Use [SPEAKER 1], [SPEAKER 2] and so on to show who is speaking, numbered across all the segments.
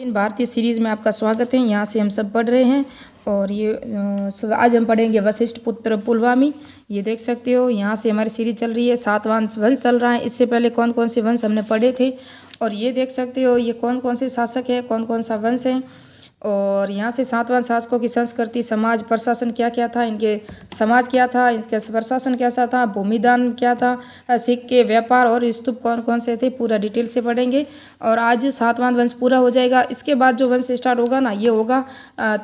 [SPEAKER 1] इन भारतीय सीरीज़ में आपका स्वागत है। यहाँ से हम सब पढ़ रहे हैं और ये आज हम पढ़ेंगे वशिष्ठ पुत्र पुलवामी। ये देख सकते हो यहाँ से हमारी सीरीज चल रही है, 7 वंश चल रहा है। इससे पहले कौन कौन से वंश हमने पढ़े थे और ये देख सकते हो ये कौन कौन से शासक है, कौन कौन सा वंश है। और यहाँ से सातवां शासकों की संस्कृति, समाज, प्रशासन क्या क्या था, इनके समाज क्या था, इनका प्रशासन कैसा था, भूमिदान क्या था, सिक्के, व्यापार और स्तूप कौन कौन से थे, पूरा डिटेल से पढ़ेंगे। और आज सातवां वंश पूरा हो जाएगा। इसके बाद जो वंश स्टार्ट होगा ना, ये होगा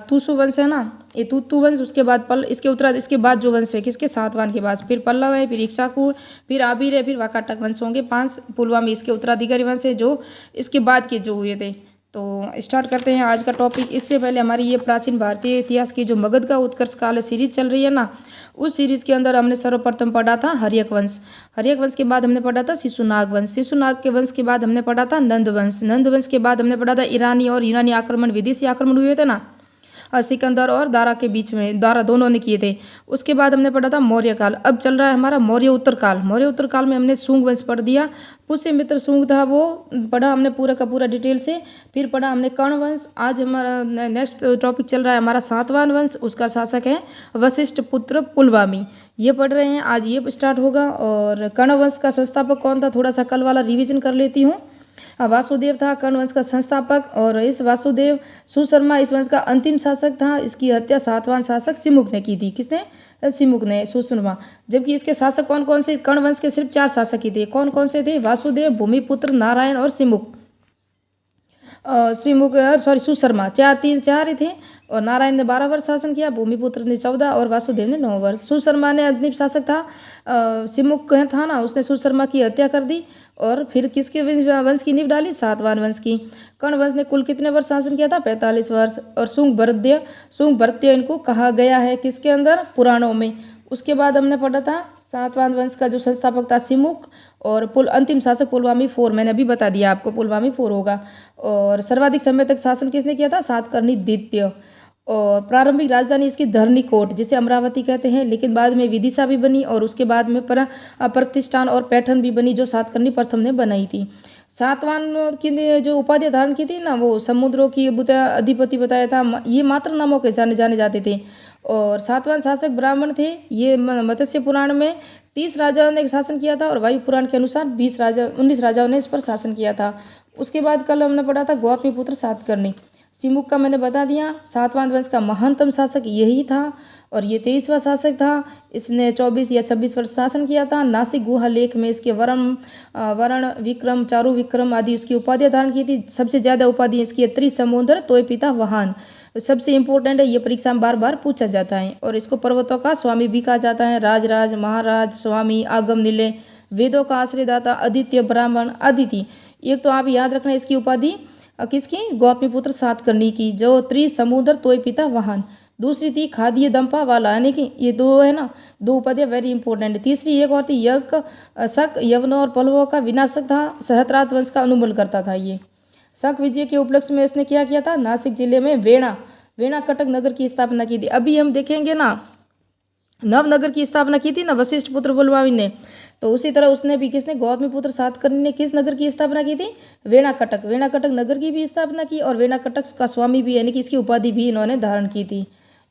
[SPEAKER 1] तुसु वंश है ना, ये तुतु वंश। उसके बाद इसके उत्तरार्ध, इसके बाद जो वंश है किसके, सातवां के बाद फिर पल्लव है, फिर इक्ष्वाकु, फिर आबिर है, फिर वाकाटक वंश होंगे 5। पुलवामी इसके उत्तराधिकारी वंश है जो इसके बाद के जो हुए थे। तो स्टार्ट करते हैं आज का टॉपिक। इससे पहले हमारी ये प्राचीन भारतीय इतिहास की जो मगध का उत्कर्ष काल सीरीज चल रही है ना, उस सीरीज के अंदर हमने सर्वप्रथम पढ़ा था हर्यक वंश। हर्यक वंश के बाद हमने पढ़ा था शिशुनाग वंश। शिशुनाग के वंश के बाद हमने पढ़ा था नंद वंश। नंद वंश के बाद हमने पढ़ा था ईरानी और यूनानी आक्रमण, विदेशी आक्रमण हुए थे ना, सिकंदर और दारा के बीच में, दारा दोनों ने किए थे। उसके बाद हमने पढ़ा था मौर्य काल। अब चल रहा है हमारा मौर्य उत्तर काल। मौर्य उत्तर काल में हमने शुंग वंश पढ़ दिया। पुष्यमित्र शुंग था वो पढ़ा हमने पूरा का पूरा डिटेल से। फिर पढ़ा हमने कर्ण वंश। आज हमारा नेक्स्ट टॉपिक चल रहा है हमारा सातवां वंश, उसका शासक है वशिष्ठ पुत्र पुलवामी। ये पढ़ रहे हैं, आज ये स्टार्ट होगा। और कर्ण वंश का संस्थापक कौन था, थोड़ा सा कल वाला रिविजन कर लेती हूँ। वासुदेव था कर्ण वंश का संस्थापक, और इस वासुदेव सुशर्मा इस वंश का अंतिम शासक था। इसकी हत्या सातवां शासक सिमुक ने की थी। किसने, सिमुक ने, सुशर्मा। जबकि इसके शासक कौन कौन से, कर्ण वंश के सिर्फ 4 शासक ही थे। कौन कौन से थे, वासुदेव, भूमिपुत्र, नारायण और सिमुक। सुशर्मा, चार ही थे। और नारायण ने 12 वर्ष शासन किया, भूमिपुत्र ने 14 और वासुदेव ने 9 वर्ष। सुशर्मा ने अंतिम शासक था, सिमुक था ना, उसने सुशर्मा की हत्या कर दी। और फिर किसके वंश की नींव डाली, सातवां वंश की। कर्ण वंश ने कुल कितने वर्ष शासन किया था, 45 वर्ष। और शुंग भरद्य इनको कहा गया है किसके अंदर, पुराणों में। उसके बाद हमने पढ़ा था सातवां वंश का जो संस्थापक था सिमुक, और अंतिम शासक पुलवामी 4। मैंने अभी बता दिया आपको, पुलवामी 4 होगा। और सर्वाधिक समय तक शासन किसने किया था, सातकर्णी द्वितीय। और प्रारंभिक राजधानी इसकी धरनीकोट, जिसे अमरावती कहते हैं, लेकिन बाद में विदिशा भी बनी। और उसके बाद में प्रतिष्ठान और पैठन भी बनी, जो सातकर्णी प्रथम ने बनाई थी। सातवां की जो उपाधि धारण की थी ना, वो समुद्रों की अधिपति बताया था। ये मात्र नामों के जाने जाते थे। और सातवां शासक ब्राह्मण थे। ये मत्स्य पुराण में 30 राजाओं ने शासन किया था, और वायु पुराण के अनुसार 19 राजाओं ने इस पर शासन किया था। उसके बाद कल हमने पढ़ा था गौतमीपुत्र सातकर्णी। सिमुक का मैंने बता दिया। सातवां वंश का महानतम शासक यही था, और ये 23वां शासक था। इसने 24 या 26 वर्ष शासन किया था। नासिक गुहा लेख में इसके वर्ण विक्रम, चारु विक्रम आदि उसकी उपाधियां धारण की थी। सबसे ज़्यादा उपाधि इसकी है त्रिसमुद्र, तोय पिता वाहन। सबसे इंपॉर्टेंट है, ये परीक्षा में बार बार पूछा जाता है। और इसको पर्वतों का स्वामी भी कहा जाता है। राजराज, महाराज, स्वामी, आगम निलय, वेदों का आश्रयदाता, आदित्य, ब्राह्मण, अदिति। एक तो आप याद रखना इसकी उपाधि किसकी, गौतमीपुत्र सातकर्णी की, जो त्रिसमुद्र, तोय पिता वाहन। दूसरी थी खाद्य दंपा वाला, यानी कि ये 2 है ना, 2 उपाधियां वेरी इंपॉर्टेंट। तीसरी एक और थी यज्ञ, शक, यवनों और पल्लवों का विनाशक था। सहस्त्रार्थ वंश का अनुमूल करता था ये। शक विजय के उपलक्ष्य में इसने क्या किया था, नासिक जिले में वेणा कटक नगर की स्थापना की थी। अभी हम देखेंगे ना, नवनगर की स्थापना की थी ना वशिष्ठ पुत्र पुलवामी ने, तो उसी तरह उसने भी, किसने, गौतमीपुत्र सातकर्णी ने किस नगर की स्थापना की थी, वेणा कटक नगर की भी स्थापना की। और वेणा कटक का स्वामी भी, यानी कि इसकी उपाधि भी इन्होंने धारण की थी।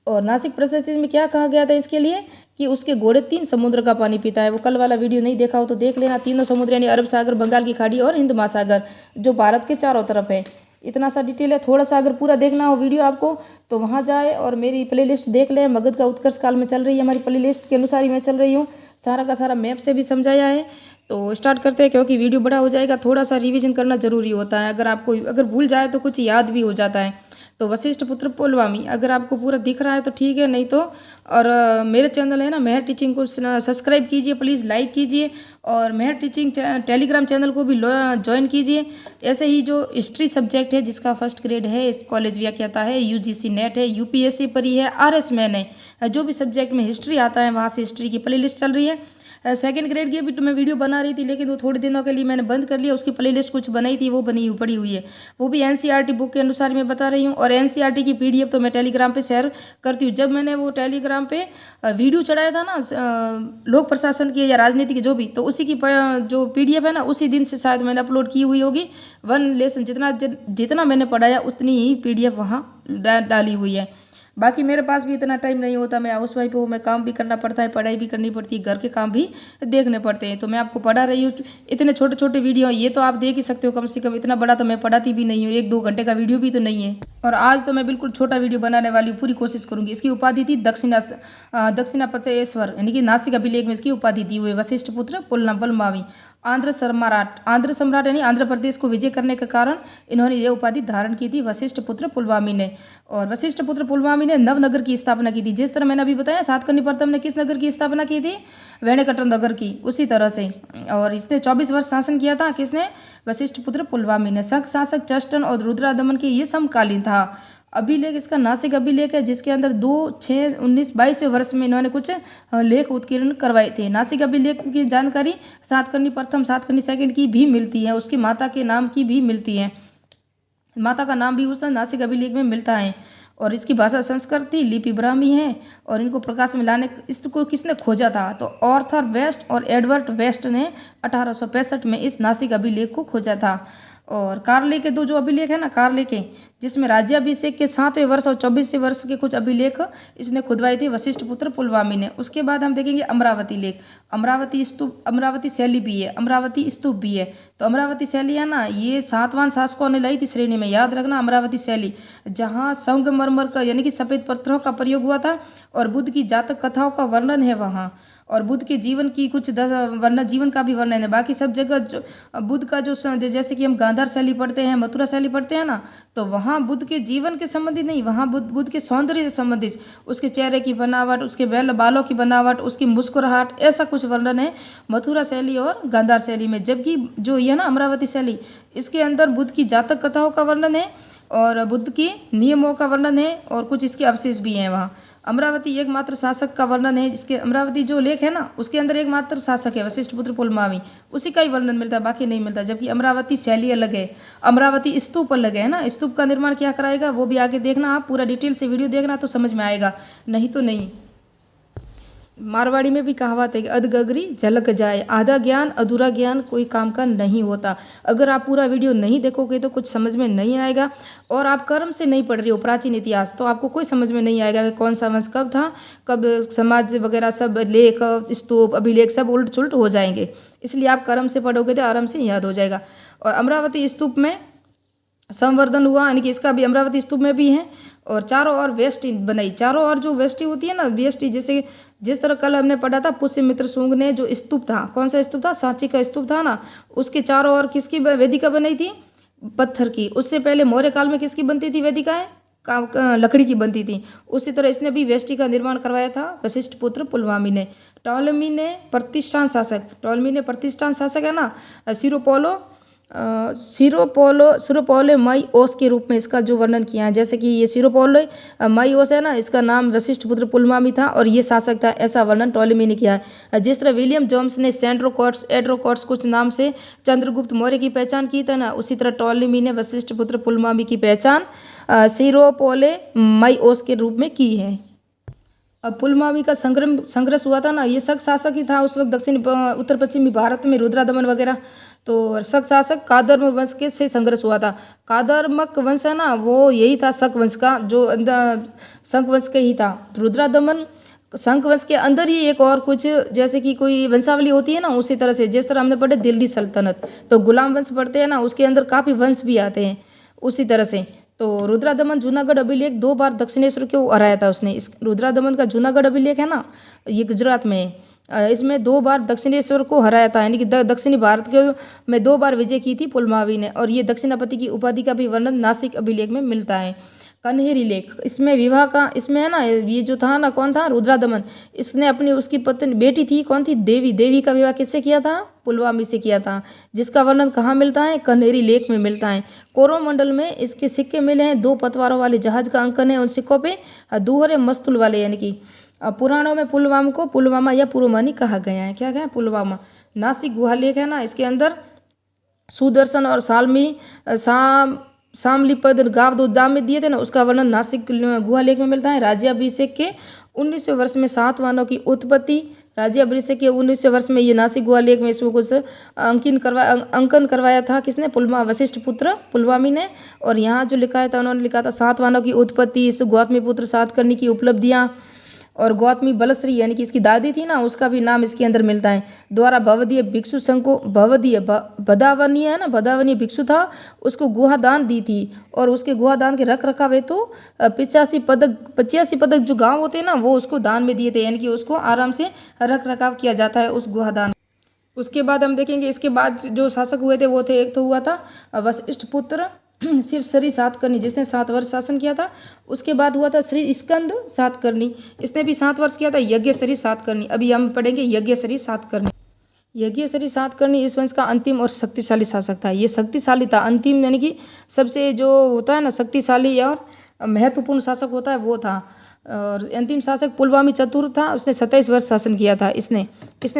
[SPEAKER 1] और नासिक प्रशस्ति में क्या कहा गया था इसके लिए, कि उसके घोड़े 3 समुद्र का पानी पीता है। वो कल वाला वीडियो नहीं देखा हो तो देख लेना। तीनों समुद्र यानी अरब सागर, बंगाल की खाड़ी और हिंद महासागर, जो भारत के चारों तरफ है। इतना सा डिटेल है। थोड़ा सा अगर पूरा देखना हो वीडियो आपको, तो वहाँ जाए और मेरी प्लेलिस्ट देख लें। मगध का उत्कर्ष काल में चल रही है हमारी प्लेलिस्ट के अनुसार ही मैं चल रही हूँ। सारा का सारा मैप से भी समझाया है। तो स्टार्ट करते हैं, क्योंकि वीडियो बड़ा हो जाएगा। थोड़ा सा रिवीजन करना जरूरी होता है। अगर भूल जाए तो कुछ याद भी हो जाता है। तो वशिष्ठ पुत्र पुलवामी अगर आपको पूरा दिख रहा है तो ठीक है, नहीं तो और मेरे चैनल है ना मेहर टीचिंग को सब्सक्राइब कीजिए, प्लीज़ लाइक कीजिए। और मेहर टीचिंग टेलीग्राम चैनल को भी ज्वाइन कीजिए। ऐसे ही जो हिस्ट्री सब्जेक्ट है, जिसका फर्स्ट ग्रेड है, कॉलेज व्याख्याता है, UGC नेट है, UPSC परी है, RS मैन है, जो भी सब्जेक्ट में हिस्ट्री आता है, वहाँ से हिस्ट्री की प्लेलिस्ट चल रही है। सेकंड ग्रेड की भी तो मैं वीडियो बना रही थी, लेकिन वो थोड़े दिनों के लिए मैंने बंद कर लिया। उसकी प्लेलिस्ट कुछ बनाई थी, वो पड़ी हुई है, वो भी एनसीईआरटी बुक के अनुसार मैं बता रही हूँ। और एनसीईआरटी की पीडीएफ तो मैं टेलीग्राम पे शेयर करती हूँ। जब मैंने वो टेलीग्राम पे वीडियो चढ़ाया था ना लोक प्रशासन की या राजनीति की जो भी, तो उसी की जो पीडीएफ है ना, उसी दिन से शायद मैंने अपलोड की हुई होगी। 1 लेसन जितना मैंने पढ़ाया उतनी ही पीडीएफ वहाँ डाली हुई है। बाकी मेरे पास भी इतना टाइम नहीं होता, मैं हाउस वाइफ हूँ, मैं काम भी करना पड़ता है, पढ़ाई भी करनी पड़ती है, घर के काम भी देखने पड़ते हैं। तो मैं आपको पढ़ा रही हूँ, इतने छोटे छोटे वीडियो ये तो आप देख ही सकते हो, कम से कम इतना बड़ा तो मैं पढ़ाती भी नहीं हूँ, 1-2 घंटे का वीडियो भी तो नहीं है। और आज तो मैं बिल्कुल छोटा वीडियो बनाने वाली हूँ, पूरी कोशिश करूँगी। इसकी उपाधि थी दक्षिणापतेश्वर, यानी कि नासिक अभिलेख में इसकी उपाधि दी हुई वशिष्ठ पुत्र पुलमावी। आंध्र सम्राट यानी आंध्र प्रदेश को विजय करने के कारण इन्होंने ये उपाधि धारण की थी वशिष्ठ पुत्र पुलमावी ने। और वशिष्ठ पुत्र पुलमावी ने नवनगर की स्थापना की थी। जिस तरह मैंने अभी बताया सातकर्णी प्रथम ने किस नगर की स्थापना की थी, वेणकट नगर की, उसी तरह से। और इसने 24 वर्ष शासन किया था, किसने, वशिष्ठ पुत्र पुलमावी ने। संघ शासक चष्टन और रुद्रादमन के ये समकालीन था। अभिलेख इसका नासिक अभिलेख है, जिसके अंदर 2, 6, 19, 22वें वर्ष में इन्होंने कुछ लेख उत्कीर्ण करवाए थे। नासिक अभिलेख की जानकारी सातकर्णी प्रथम, सातकर्णी सेकंड की भी मिलती है, उसकी माता के नाम की भी मिलती है, माता का नाम भी उस नासिक अभिलेख में मिलता है। और इसकी भाषा संस्कृत थी, लिपि ब्राह्मी है। और इनको प्रकाश में लाने इसको किसने खोजा था, तो ऑर्थर वेस्ट और एडवर्ड वेस्ट ने 1865 में इस नासिक अभिलेख को खोजा था। और कार्ले के 2 जो अभिलेख है ना, कार्ले के, जिसमें राज्याभिषेक के 7वें वर्ष और 24वें वर्ष के कुछ अभिलेख इसने खुदवाए थे वशिष्ठ पुत्र पुलमावी ने। उसके बाद हम देखेंगे अमरावती लेख, अमरावती स्तूप, अमरावती शैली भी है, अमरावती स्तूप भी है। तो अमरावती शैली है ना, ये सातवाहन शासकों ने लाई थी श्रेणी में, याद रखना। अमरावती शैली जहाँ संगमरमर का यानी कि सफ़ेद पत्थरों का प्रयोग हुआ था, और बुद्ध की जातक कथाओं का वर्णन है वहाँ, और बुद्ध के जीवन की कुछ जीवन का भी वर्णन है। बाकी सब जगह जो बुद्ध का जो जैसे कि हम गांधार शैली पढ़ते हैं, मथुरा शैली पढ़ते हैं ना, तो वहाँ बुद्ध के जीवन के संबंधित नहीं, वहाँ बुद्ध के सौंदर्य से संबंधित, उसके चेहरे की बनावट, उसके बालों की बनावट, उसकी मुस्कुराहट, ऐसा कुछ वर्णन है मथुरा शैली और गांधार शैली में। जबकि जो ये ना अमरावती शैली, इसके अंदर बुद्ध की जातक कथाओं का वर्णन है और बुद्ध के नियमों का वर्णन है, और कुछ इसके अवशेष भी हैं वहाँ। अमरावती एकमात्र शासक का वर्णन है, जिसके अमरावती जो लेख है ना, उसके अंदर एकमात्र शासक है वशिष्ठ पुत्र पुलमावी, उसी का ही वर्णन मिलता है, बाकी नहीं मिलता। जबकि अमरावती शैली अलग है, अमरावती स्तूप अलग है ना। स्तूप का निर्माण क्या कराएगा वो भी आगे देखना, आप पूरा डिटेल से वीडियो देखना तो समझ में आएगा, नहीं तो नहीं। मारवाड़ी में भी कहावत है कि अधगगरी झलक जाए, आधा ज्ञान अधूरा ज्ञान कोई काम का नहीं होता। अगर आप पूरा वीडियो नहीं देखोगे तो कुछ समझ में नहीं आएगा, और आप कर्म से नहीं पढ़ रहे हो प्राचीन इतिहास, तो आपको कोई समझ में नहीं आएगा कि कौन सा वंश कब था, कब समाज वगैरह सब लेख स्तूप अभिलेख सब उल्ट सुलट हो जाएंगे। इसलिए आप कर्म से पढ़ोगे तो आराम से याद हो जाएगा। और अमरावती स्तूप में संवर्धन हुआ, यानी कि इसका भी अमरावती स्तूप में भी है। और चारों ओर वेष्टि बनाई, चारों ओर जो वेष्टि होती है ना, वेष्टि जैसे जिस तरह कल हमने पढ़ा था पुष्यमित्र शुंग ने जो स्तूप था, कौन सा स्तूप था, सांची का स्तूप था ना, उसके चारों ओर किसकी वेदिका बनाई थी, पत्थर की। उससे पहले मौर्य काल में किसकी बनती थी वेदिकाएं, लकड़ी की बनती थी। उसी तरह इसने भी वेष्टि का निर्माण करवाया था वशिष्ठ पुत्र पुलमावी ने। टॉलमी ने प्रतिष्ठान शासक है ना, सिरोपोले माईओस के रूप में इसका जो वर्णन किया है। जैसे कि ये सिरोपोले माईओस है ना, इसका नाम वशिष्ठ पुत्र पुलमावी था और ये शासक था, ऐसा वर्णन टॉलेमी ने किया है। जिस तरह विलियम जोम्स ने सेंड्रोकोट्स एड्रोकोट्स कुछ नाम से चंद्रगुप्त मौर्य की पहचान की था ना, उसी तरह टॉलेमी ने वशिष्ठ पुत्र पुलमावी की पहचान सिरोपोले माईओस के रूप में की है। अब पुलमावी का संघर्ष हुआ था ना, ये शक शासक ही था उस वक्त दक्षिण उत्तर पश्चिमी भारत में, रुद्रादमन वगैरह। तो शक शासक कादर्म वंश के से संघर्ष हुआ था। कादर्मक वंश है ना, वो यही था शक वंश का, जो शंख वंश के ही था। रुद्रादमन शंख वंश के अंदर ही एक और कुछ जैसे कि कोई वंशावली होती है ना, उसी तरह से जिस तरह हमने पढ़े दिल्ली सल्तनत, तो गुलाम वंश पढ़ते हैं ना, उसके अंदर काफ़ी वंश भी आते हैं उसी तरह से। तो रुद्रादमन जूनागढ़ अभिलेख 2 बार दक्षिणेश्वर को हराया था उसने। इस रुद्रादमन का जूनागढ़ अभिलेख है ना, ये गुजरात में है, इसमें 2 बार दक्षिणेश्वर को हराया था, यानी कि दक्षिणी भारत के में 2 बार विजय की थी पुलमावी ने। और ये दक्षिणापति की उपाधि का भी वर्णन नासिक अभिलेख में मिलता है। कन्हेरी लेख, इसमें विवाह का, इसमें है ना, ये जो था ना, कौन था, रुद्रादमन, इसने अपनी उसकी पत्नी बेटी थी, कौन थी, देवी का विवाह किससे किया था, पुलमावी से किया था, जिसका वर्णन कहाँ मिलता है, कन्हेरी लेख में मिलता है। कोरोमंडल में इसके सिक्के मिले हैं, 2 पतवारों वाले जहाज का अंकन है उन सिक्कों पे, दूहरे मस्तूल वाले, यानी कि पुराणों में पुलवामा को पुलवामा या पुरुमानी कहा गया है। क्या है? पुलवामा। नासिक गुहालेख है ना, इसके अंदर सुदर्शन और शामलीपद गाव दो दाम में दिए थे ना, उसका वर्णन नासिक गुहालेख में मिलता है। राज्याभिषेक के 19वें वर्ष में सातवाहनों की उत्पत्ति। राज्याभिषेक के 19वें वर्ष में ये नासिक गुहालेख में इसको कुछ अंकन करवाया था। किसने? वशिष्ठ पुत्र पुलवामी ने। और यहाँ जो लिखा था, उन्होंने लिखा था सातवाहनों की उत्पत्ति, इस गौतमी पुत्र सातकर्णी की उपलब्धियाँ, और गौतमी बलश्री यानी कि इसकी दादी थी ना, उसका भी नाम इसके अंदर मिलता है। द्वारा भवदीय भिक्षु संघ को बदावनीय है ना, बदावनीय भिक्षु था, उसको गुहा दान दी थी। और उसके गुहा दान के रख रखाव है तो 85 पदक जो गांव होते हैं ना, वो उसको दान में दिए थे, यानी कि उसको आराम से रख रखाव किया जाता है उस गुहा दान। उसके बाद हम देखेंगे, इसके बाद जो शासक हुए थे वो थे, एक तो हुआ था वशिष्ठ पुत्र शिवश्री सातकर्णी, जिसने 7 वर्ष शासन किया था। उसके बाद हुआ था श्री स्कंद सातकर्णी, इसने भी 7 वर्ष किया था। यज्ञश्री सातकर्णी, अभी हम पढ़ेंगे यज्ञश्री सातकर्णी। यज्ञश्री सातकर्णी इस वंश का अंतिम और शक्तिशाली शासक था। ये शक्तिशाली था, अंतिम यानी कि सबसे जो होता है ना शक्तिशाली और महत्वपूर्ण शासक होता है वो था। और अंतिम शासक पुलवामी चतुर्थ था, उसने 27 वर्ष शासन किया था। इसने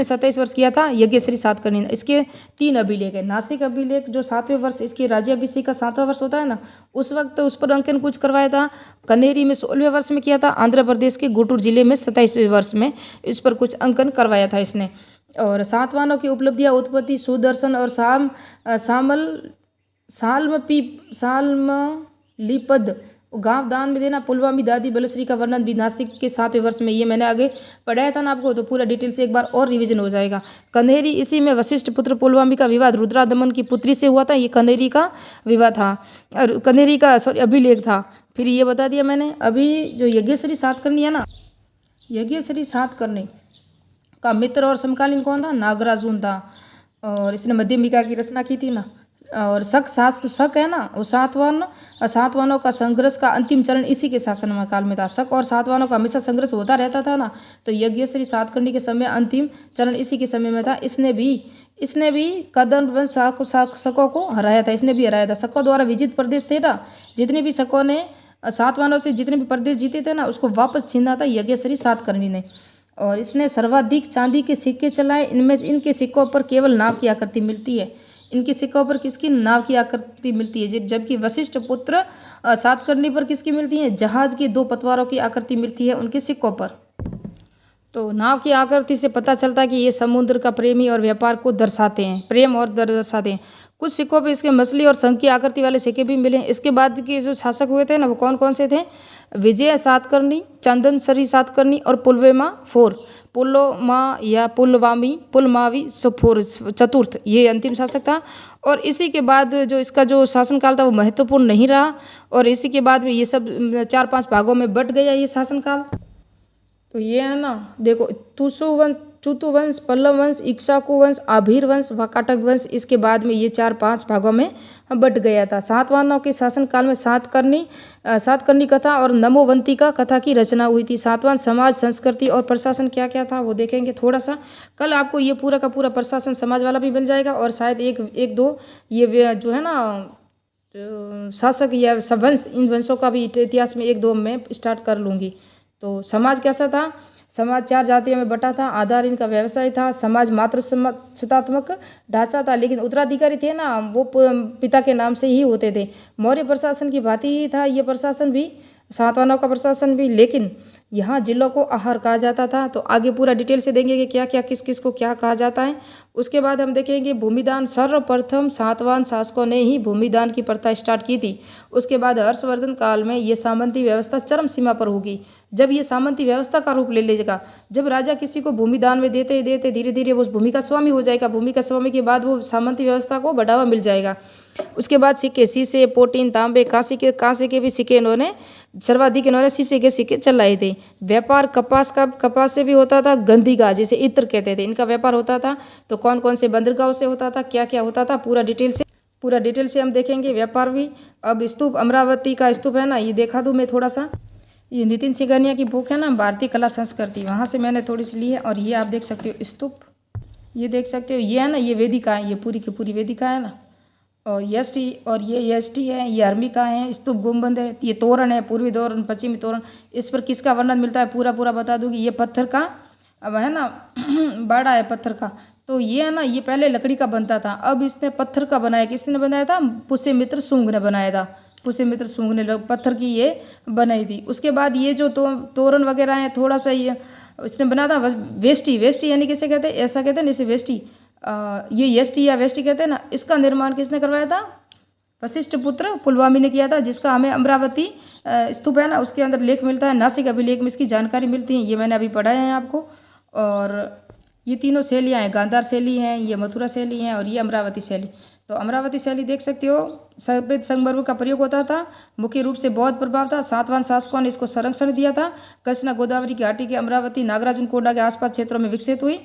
[SPEAKER 1] 27 वर्ष किया था यज्ञश्री सातकर्णी ने। इसके 3 अभिलेख है। नासिक अभिलेख जो 7वें वर्ष इसके राज्याभिषेक का 7वां वर्ष होता है ना, उस वक्त उस पर अंकन कुछ करवाया था। कनेरी में 16वें वर्ष में किया था। आंध्र प्रदेश के गुंटूर जिले में 27वें वर्ष में इस पर कुछ अंकन करवाया था इसने। और सातवाहनों की उपलब्धियां, उत्पत्ति, सुदर्शन और शामलीपद गांव दान में देना, पुलवामी दादी बलश्री का वर्णन भी नासिक के 7वें वर्ष में। ये मैंने आगे पढ़ाया था ना आपको, तो पूरा डिटेल से एक बार और रिवीजन हो जाएगा। कन्हेरी, इसी में वशिष्ठ पुत्र पुलवामी का विवाद रुद्रादमन की पुत्री से हुआ था। ये कन्हेरी का विवाद था, और कन्हेरी का अभिलेख था। फिर ये बता दिया मैंने। अभी जो यज्ञश्री सातकर्णी है ना, यज्ञश्री सातकर्णी का मित्र और समकालीन कौन था? नागार्जुन था। और इसने मध्यमिका की रचना की थी ना। और शक है ना, वो सातवाहनों का संघर्ष का अंतिम चरण इसी के शासन काल में था। शक और सातवाहनों का हमेशा संघर्ष होता रहता था ना, तो यज्ञश्री सातकर्णी के समय अंतिम चरण इसी के समय में था। इसने भी कदम वंश शकों को हराया था। इसने भी हराया था। शकों द्वारा विजित प्रदेश थे ना, जितने भी शकों ने सातवाहनों से जितने भी प्रदेश जीते थे ना, उसको वापस छीना था यज्ञश्री सातकर्णी ने। और इसने सर्वाधिक चांदी के सिक्के चलाए। इनके सिक्कों पर केवल नाव की आकृति मिलती है। इनके सिक्कों पर किसकी? नाव की आकृति मिलती है। जबकि वशिष्ठ पुत्र सातकर्णी पर किसकी मिलती है? जहाज की 2 पतवारों की आकृति मिलती है उनके सिक्कों पर। तो नाव की आकृति से पता चलता है कि ये समुद्र का प्रेमी और व्यापार को दर्शाते हैं, प्रेम और दर्शाते हैं। कुछ सिक्कों पे इसके मछली और शंख की आकृति वाले सिक्के भी मिले। इसके बाद के जो शासक हुए थे ना, वो कौन कौन से थे? विजय सातकर्णी, चंदनसरी सातकर्णी और पुलमावी सफोर चतुर्थ, ये अंतिम शासक था। और इसी के बाद जो इसका जो शासनकाल था वो महत्वपूर्ण नहीं रहा, और इसी के बाद में ये सब 4-5 भागों में बट गया ये शासनकाल। तो ये है ना, देखो, चूतु वंश, पल्लव वंश, इक्ष्वाकु वंश, आभीर वंश, वाकाटक वंश, इसके बाद में ये 4-5 भागों में बट गया था। सातवाहनों के शासनकाल में सातकर्णी कथा और नमोवंतिका कथा की रचना हुई थी। सातवाहन समाज, संस्कृति और प्रशासन क्या क्या था वो देखेंगे थोड़ा सा। कल आपको ये पूरा का पूरा प्रशासन समाज वाला भी बन जाएगा, और शायद एक दो ये जो है ना शासक या वंश, इन वंशों का भी इतिहास में 1-2 मैं स्टार्ट कर लूँगी। तो समाज कैसा था? समाज 4 जातियों में बटा था। आधार इनका व्यवसाय था। समाज मात्र सत्तात्मक ढांचा था, लेकिन उत्तराधिकारी थे ना, वो पिता के नाम से ही होते थे। मौर्य प्रशासन की भांति ही था ये प्रशासन भी, सातवाहनों का प्रशासन भी, लेकिन यहाँ जिलों को आहार कहा जाता था। तो आगे पूरा डिटेल से देंगे कि क्या क्या किस किस को क्या कहा जाता है। उसके बाद हम देखेंगे भूमिदान। सर्वप्रथम सातवाहन शासकों ने ही भूमिदान की प्रथा स्टार्ट की थी। उसके बाद हर्षवर्धन काल में ये सामंती व्यवस्था चरम सीमा पर होगी। जब ये सामंती व्यवस्था का रूप ले लेगा, जब राजा किसी को भूमिदान में देते देते धीरे धीरे वो भूमि का स्वामी हो जाएगा। भूमि का स्वामी के बाद वो सामंती व्यवस्था को बढ़ावा मिल जाएगा। उसके बाद सिक्के, शीशे, पोटीन, तांबे, कांसे के भी सिक्के इन्होंने सर्वाधिक शीशे के सिक्के चलाए थे। व्यापार कपास से भी होता था। गंधी का, जिसे इत्र कहते थे, इनका व्यापार होता था। तो कौन कौन से बंदरगाहों से होता था, क्या क्या होता था, पूरा डिटेल से हम देखेंगे। व्यापार भी। अब स्तूप, अमरावती का स्तूप है ना, ये देखा दूँ मैं थोड़ा सा। ये नितिन सिंघानिया की बुक है ना, भारतीय कला संस्कृति, वहाँ से मैंने थोड़ी सी ली है। और ये आप देख सकते हो स्तूप, ये देख सकते हो, ये है ना, ये वेदिका है, ये पूरी की पूरी वेदिका है ना। और यष्टि, और ये यष्टि है, ये हर्मिका है, स्तूप गुंबद है, ये तोरण है, पूर्वी तोरण, पश्चिमी तोरण। इस पर किसका वर्णन मिलता है पूरा पूरा बता दूंगी। ये पत्थर का, अब है ना बाड़ा है पत्थर का। तो ये है ना, ये पहले लकड़ी का बनता था, अब इसने पत्थर का बनाया। किसने बनाया था? पुष्यमित्र शुंग ने बनाया था। पुष्यमित्र शुंग ने पत्थर की ये बनाई थी। उसके बाद ये जो तोरण वगैरह है, थोड़ा सा ये इसने बनाया था वेष्टि। वेष्टि यानी किसे कहते हैं? ऐसा कहते हैं ना, इसे वेष्टि, ये यष्टि या वेष्टि कहते हैं ना। इसका निर्माण किसने करवाया था? वशिष्ठ पुत्र पुलवामी ने किया था, जिसका हमें अमरावती स्तूप है ना, उसके अंदर लेख मिलता है। नासिक अभिलेख में इसकी जानकारी मिलती है, ये मैंने अभी पढ़ाया है आपको। और ये तीनों शैलियाँ हैं, गांधार शैली हैं, ये मथुरा शैली हैं, और ये अमरावती शैली। तो अमरावती शैली देख सकते हो, सफेद संगमरमर का प्रयोग होता था, मुख्य रूप से बौद्ध प्रभाव था। सातवाहन शासकों ने इसको संरक्षण दिया था। कृष्णा गोदावरी की घाटी के अमरावती नागराजन कोंडा के आसपास क्षेत्रों में विकसित हुई।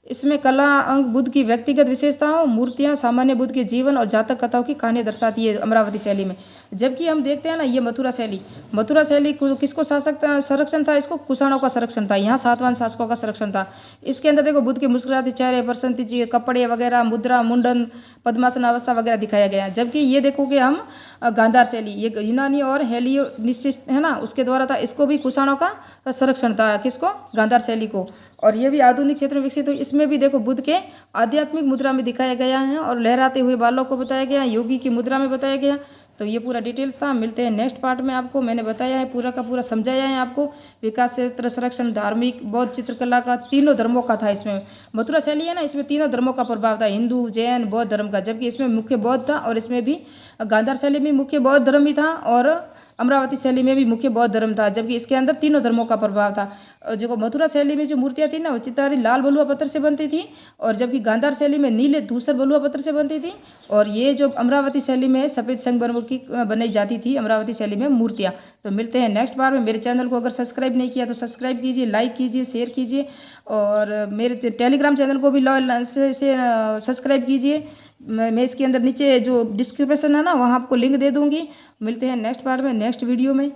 [SPEAKER 1] इसमें कला अंग बुद्ध की व्यक्तिगत विशेषताओं, मूर्तियां, सामान्य बुद्ध के जीवन और जातक कथाओं की कहानियां दर्शाती है अमरावती शैली में। जबकि हम देखते हैं ना, ये मथुरा शैली, मथुरा शैली किसको शासक संरक्षण था? इसको कुषाणों का संरक्षण था। यहाँ सातवाहन शासकों का संरक्षण था। इसके अंदर देखो, बुद्ध के मुस्कुराते चेहरे, बसंती जी कपड़े वगैरह, मुद्रा, मुंडन, पद्मासन अवस्था वगैरह दिखाया गया है। जबकि ये देखो कि हम गांधार शैली, ये यूनानी और हेलियोनिस्टिक है ना, उसके द्वारा था। इसको भी कुषाणों का संरक्षण था। किसको? गांधार शैली को। और ये भी आधुनिक क्षेत्र में विकसित हुई। इसमें भी देखो, बुद्ध के आध्यात्मिक मुद्रा में दिखाया गया है, और लहराते हुए बालों को बताया गया, योगी की मुद्रा में बताया गया। तो ये पूरा डिटेल्स था। मिलते हैं नेक्स्ट पार्ट में। आपको मैंने बताया है, पूरा का पूरा समझाया है आपको। विकास क्षेत्र, संरक्षण, धार्मिक, बौद्ध चित्रकला का, तीनों धर्मों का था इसमें। मथुरा शैली है ना, इसमें तीनों धर्मों का प्रभाव था, हिंदू, जैन, बौद्ध धर्म का। जबकि इसमें मुख्य बौद्ध था, और इसमें भी गांधार शैली में मुख्य बौद्ध धर्म ही था, और अमरावती शैली में भी मुख्य बौद्ध धर्म था। जबकि इसके अंदर तीनों धर्मों का प्रभाव था। और जो मथुरा शैली में जो मूर्तियाँ थी ना, वो चितारी लाल बलुआ पत्थर से बनती थी, और जबकि गांधार शैली में नीले धूसर बलुआ पत्थर से बनती थी। और ये जो अमरावती शैली में सफ़ेद संगमरमर की बनाई जाती थी अमरावती शैली में मूर्तियाँ। तो मिलते हैं नेक्स्ट बार में। मेरे चैनल को अगर सब्सक्राइब नहीं किया तो सब्सक्राइब कीजिए, लाइक कीजिए, शेयर कीजिए, और मेरे टेलीग्राम चैनल को भी से सब्सक्राइब कीजिए। मैं इसके अंदर नीचे जो डिस्क्रिप्शन है ना, वहाँ आपको लिंक दे दूँगी। मिलते हैं नेक्स्ट बार में, नेक्स्ट वीडियो में।